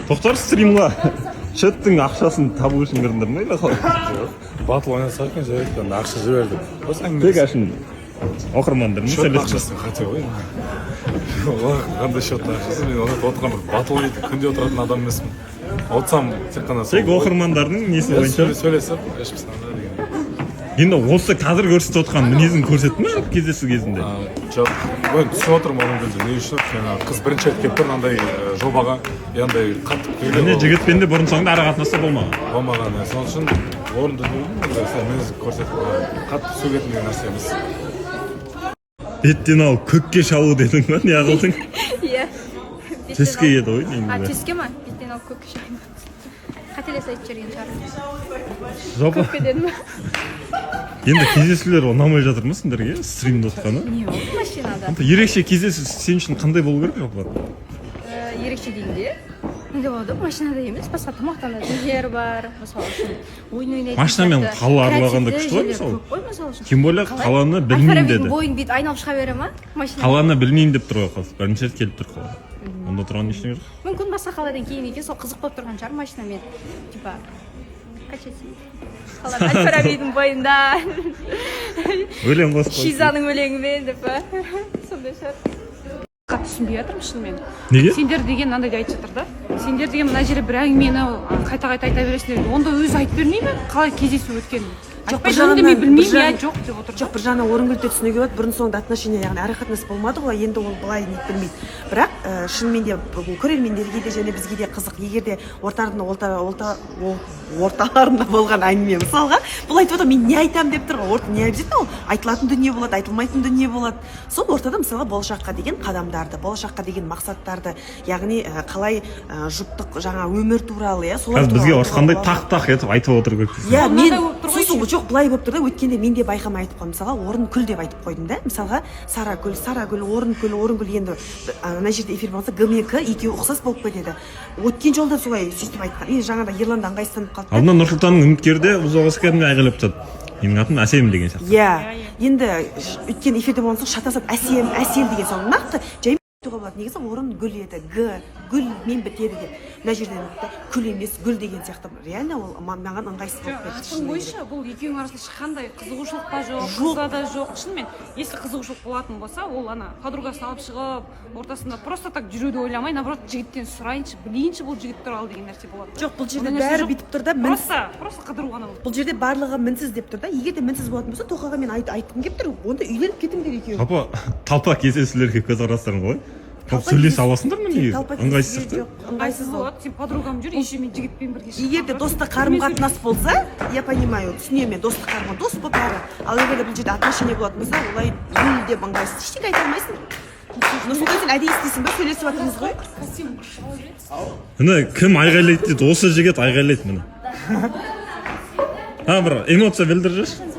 Тоқтар стримға чаттың ақшасын табу үшін кірдіңдер ме или қалай? Батыл ойнасақ екен жарайды, ақша жібердік. Тек ашын оқырмандар Счет ақшасын хотел ғой. Қандай счет ақшасы? Мен оны отқан батыл ойнайды, күнде отыратын адам емеспін. Отсам тек қана тек оқырмандардың несі бойынша сөйлесіп, ешбір санда деген. Енді осы қазір көрсетіп отқан мінезін көрсетті ме кездесу кезінде? Жоқ, мен түсіп отырмын оның кезде не үшін? Қыз бірінші рет келіп тұр андай жобаға, андай қатты көйлек. Міне жігітпен де бұрын соңды ара қатынаса болмаған. Болмаған, сол үшін орынды деймін, сол мінез көрсетіп қатты сөйлейтін деген нәрсе емес. Беттен алып көкке шалу дедің ба? Не қылдың? Иә. Төске еді ғой деймін. Төске ма? Беттен алып көкке шалу. Қателес айтып жүрген шығар. Жалпы Көкке дедім. енді кездесулер ұнамай жатыр ма сендерге стримді отқаны? Не болды машинада? Ерекше кездесу сен үшін қандай болу керек жалпы? Ерекше дейінде неге болады? Машинада емес, басқа тамақтанатын жер бар, мысалы үшін ойын ойнайтын. Машинамен қала аралағанда күшті ғой мысалы. Тем более қаланы білмеймін деді. Бойың бүйтіп айналып шыға бере ма? Машина. Қаланы білмеймін деп тұр ғой қыз. Бірінші рет келіп тұр қала. Онда тұрған ештеңе жоқ. Мүмкін басқа қаладан кейін екен, сол қызық болып тұрған шығар машинамен. Типа качеси. Қаланың Аль-Фарабидің бойында. Өлең қосып. Шизаның өлеңімен деп па. Сондай шығар. Қатты түсінбей жатырмын шынымен. Неге? Сендер деген мынандай айтып жатыр да. Сендер деген мына жерде бір әңгімені қайта-қайта айта бересіңдер. Онда өзі айтып бермей ме? Қалай кездесу өткенін? Айтпай жүргенде мен білмеймін, я жоқ деп отыр. Жоқ, бір жағынан Орынгүлде түсінуге болады. Бұрын соңды отношения, яғни ара қатынас болмады ғой, енді ол былай не білмейді. Бірақ шынымен де көрермендерге де және бізге де қызық. Егер де орталарында болған әңгіме мысалға, бұл айтып отыр, мен не айтамын деп тұр ғой. Не обязательно ол айтылатын дүние болады, айтылмайтын дүние болады. Сол ортада мысалы болашаққа деген қадамдарды, болашаққа деген мақсаттарды, яғни қалай жұптық жаңа өмір туралы, иә, солар туралы. Бізге осындай тақ-тақ етіп айтып отыр керек. Иә, мен жоқ, былай болып тұр да, өткенде мен де байқамай айтып қойдым. Мысалға Орынгүл деп айтып қойдым да. Мысалға Сарагүл, Орынгүл енді ана жерде эфир болса Г мен К екеуі ұқсас болып кетеді. Өткен жолда солай сөйтіп айтқан. Енді жаңада Ерланда ыңғайсызданып қалды. Алдынан Нұрсұлтанның үміткері де ұзағысы кәдімгі айғайлап жатады. Менің атым Әсем деген сияқты. Иә. Енді өткен эфирде болған соң шатасып Әсел деген соң нақты жай болады. Негізі Орынгүл еді. Гүл мен бітеді деп. Мына жерден күл емес, гүл деген сияқты. Реально ол маған ыңғайсыз болып кетті. Атың бойынша бұл екеуінің арасында ешқандай қызығушылық та жоқ, қызда да жоқ. Шынымен, если қызығушылық болатын болса, ол ана подругасын алып шығып, ортасында просто так жүруді ойламай, наоборот, жігіттен сұрайыншы, білейінші бұл жігіт туралы деген нәрсе болады. Жоқ, бұл жерде бәрі бүйтіп тұр да, просто қыдыру ғана болды. Бұл жерде барлығы мінсіз деп тұр да. Егер де мінсіз болатын болса, Тоқаға мен айтқым келіп тұр. Онда үйленіп кетіңдер екеуі. Жалпы талпа кездесулерге көзқарастарың қалай? Сөйлесе аласыңдар ма неге? Ыңғайсыз жоқ, ыңғайсыз болады. Сен подругам жүр, еще мен жігітпен бірге шығамын. Егер де достық қарым-қатынас болса, я понимаю, түсінемін мен достық қарым, дос болып бәрі. Ал егер де бұл жерде отношение болатын болса, олай гүл деп ыңғайсыз. Ештеңе айта алмайсың. Нұрсұлтан, сен әдейі істейсің ба? Сөйлесіп жатырмыз ғой. Міне кім айғайлайды дейді, осы жігіт айғайлайды міне. Бір эмоция білдіріп жүрші.